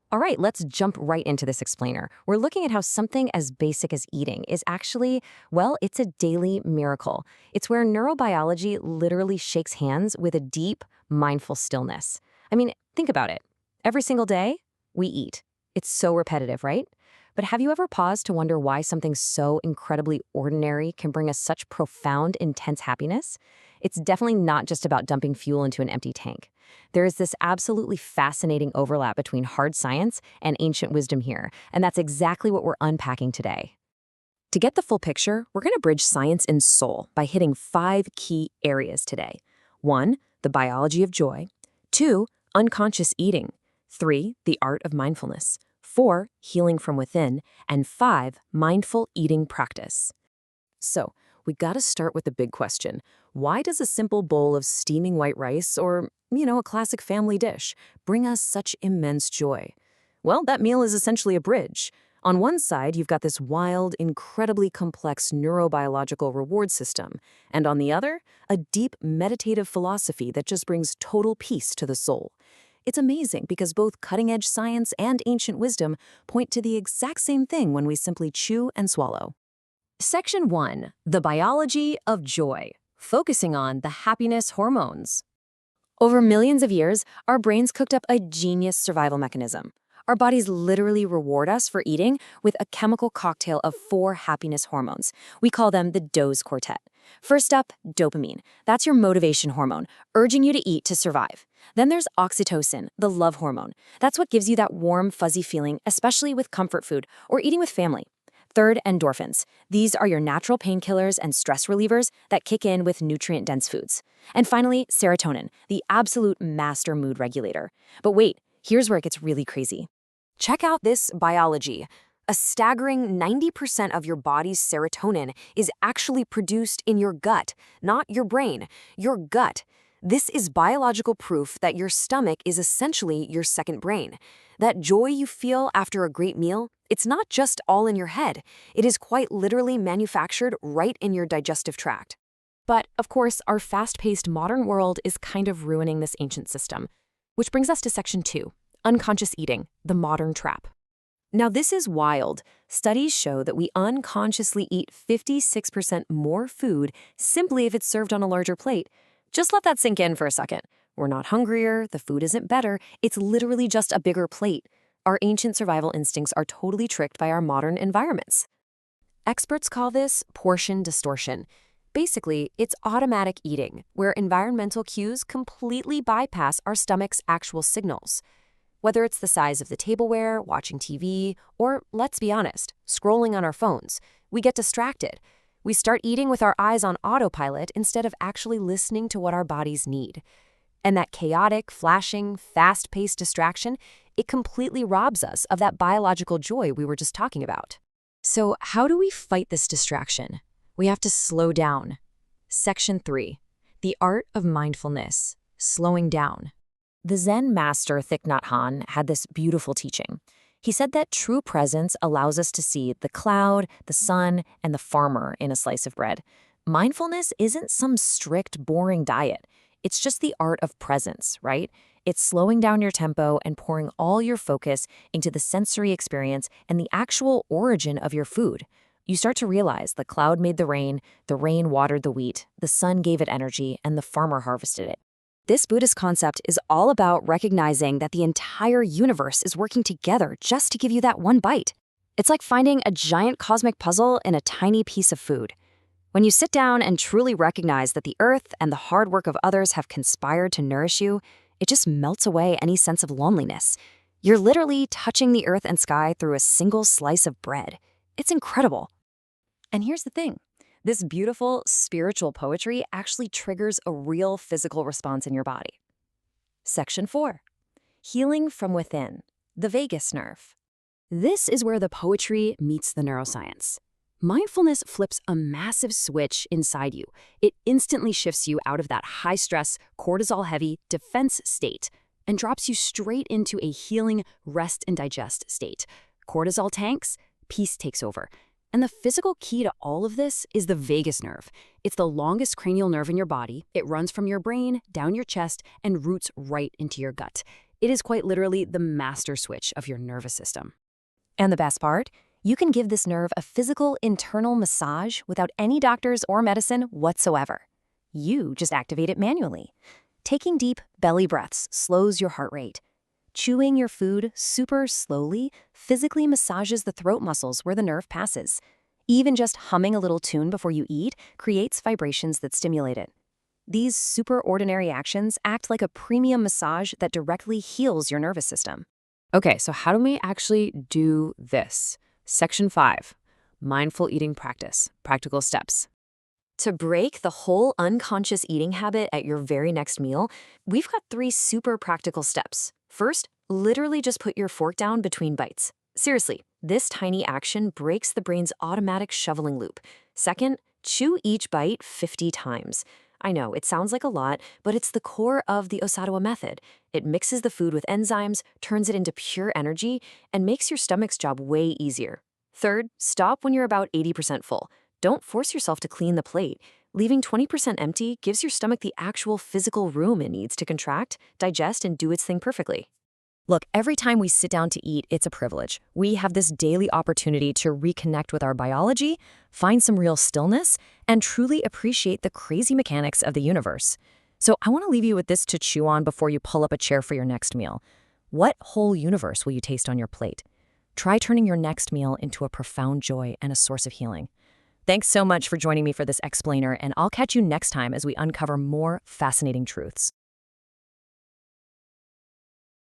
All right, let's jump right into this explainer. We're looking at how something as basic as eating is actually, well, it's a daily miracle. It's where neurobiology literally shakes hands with a deep, mindful stillness. I mean, think about it. Every single day, we eat. It's so repetitive, right? But have you ever paused to wonder why something so incredibly ordinary can bring us such profound, intense happiness? It's definitely not just about dumping fuel into an empty tank. There is this absolutely fascinating overlap between hard science and ancient wisdom here, and that's exactly what we're unpacking today. To get the full picture, we're going to bridge science and soul by hitting 5 key areas today. 1, the biology of joy. 2, unconscious eating. 3, the art of mindfulness. 4, healing from within. And 5, mindful eating practice. So, we gotta start with the big question. Why does a simple bowl of steaming white rice or, a classic family dish bring us such immense joy? Well, that meal is essentially a bridge. On one side, you've got this wild, incredibly complex neurobiological reward system, and on the other, a deep meditative philosophy that just brings total peace to the soul. It's amazing because both cutting-edge science and ancient wisdom point to the exact same thing when we simply chew and swallow. Section 1, the biology of joy, focusing on the happiness hormones. Over millions of years, our brains cooked up a genius survival mechanism. Our bodies literally reward us for eating with a chemical cocktail of 4 happiness hormones. We call them the DOSE quartet. First up, dopamine. That's your motivation hormone, urging you to eat to survive. Then there's oxytocin, the love hormone. That's what gives you that warm, fuzzy feeling, especially with comfort food or eating with family. Third, endorphins. These are your natural painkillers and stress relievers that kick in with nutrient-dense foods. And finally, serotonin, the absolute master mood regulator. But wait, here's where it gets really crazy. Check out this biology. A staggering 90% of your body's serotonin is actually produced in your gut, not your brain, your gut. This is biological proof that your stomach is essentially your second brain. That joy you feel after a great meal, it's not just all in your head. It is quite literally manufactured right in your digestive tract. But, of course, our fast-paced modern world is kind of ruining this ancient system. Which brings us to Section 2, unconscious eating, the modern trap. Now, this is wild. Studies show that we unconsciously eat 56% more food simply if it's served on a larger plate. Just let that sink in for a second. We're not hungrier, the food isn't better, it's literally just a bigger plate. Our ancient survival instincts are totally tricked by our modern environments. Experts call this portion distortion. Basically, it's automatic eating, where environmental cues completely bypass our stomach's actual signals. Whether it's the size of the tableware, watching TV, or, let's be honest, scrolling on our phones, we get distracted. We start eating with our eyes on autopilot instead of actually listening to what our bodies need. And that chaotic, flashing, fast-paced distraction, it completely robs us of that biological joy we were just talking about. So how do we fight this distraction? We have to slow down. Section 3, the art of mindfulness, slowing down. The Zen master Thich Nhat Hanh had this beautiful teaching. He said that true presence allows us to see the cloud, the sun, and the farmer in a slice of bread. Mindfulness isn't some strict, boring diet. It's just the art of presence, right? It's slowing down your tempo and pouring all your focus into the sensory experience and the actual origin of your food. You start to realize the cloud made the rain watered the wheat, the sun gave it energy, and the farmer harvested it. This Buddhist concept is all about recognizing that the entire universe is working together just to give you that one bite. It's like finding a giant cosmic puzzle in a tiny piece of food. When you sit down and truly recognize that the earth and the hard work of others have conspired to nourish you, it just melts away any sense of loneliness. You're literally touching the earth and sky through a single slice of bread. It's incredible. And here's the thing. This beautiful, spiritual poetry actually triggers a real physical response in your body. Section 4. Healing from within, the vagus nerve. This is where the poetry meets the neuroscience. Mindfulness flips a massive switch inside you. It instantly shifts you out of that high-stress, cortisol-heavy defense state and drops you straight into a healing rest and digest state. Cortisol tanks, peace takes over. And the physical key to all of this is the vagus nerve. It's the longest cranial nerve in your body. It runs from your brain, down your chest, and roots right into your gut. It is quite literally the master switch of your nervous system. And the best part? You can give this nerve a physical internal massage without any doctors or medicine whatsoever. You just activate it manually. Taking deep belly breaths slows your heart rate. Chewing your food super slowly physically massages the throat muscles where the nerve passes. Even just humming a little tune before you eat creates vibrations that stimulate it. These super ordinary actions act like a premium massage that directly heals your nervous system. Okay, so how do we actually do this? Section 5, mindful eating practice, practical steps. To break the whole unconscious eating habit at your very next meal, we've got 3 super practical steps. First, literally just put your fork down between bites. Seriously, this tiny action breaks the brain's automatic shoveling loop. Second, chew each bite 50 times. I know, it sounds like a lot, but it's the core of the Osawa method. It mixes the food with enzymes, turns it into pure energy, and makes your stomach's job way easier. Third, stop when you're about 80% full. Don't force yourself to clean the plate. Leaving 20% empty gives your stomach the actual physical room it needs to contract, digest, and do its thing perfectly. Look, every time we sit down to eat, it's a privilege. We have this daily opportunity to reconnect with our biology, find some real stillness, and truly appreciate the crazy mechanics of the universe. So I want to leave you with this to chew on before you pull up a chair for your next meal. What whole universe will you taste on your plate? Try turning your next meal into a profound joy and a source of healing. Thanks so much for joining me for this explainer, and I'll catch you next time as we uncover more fascinating truths.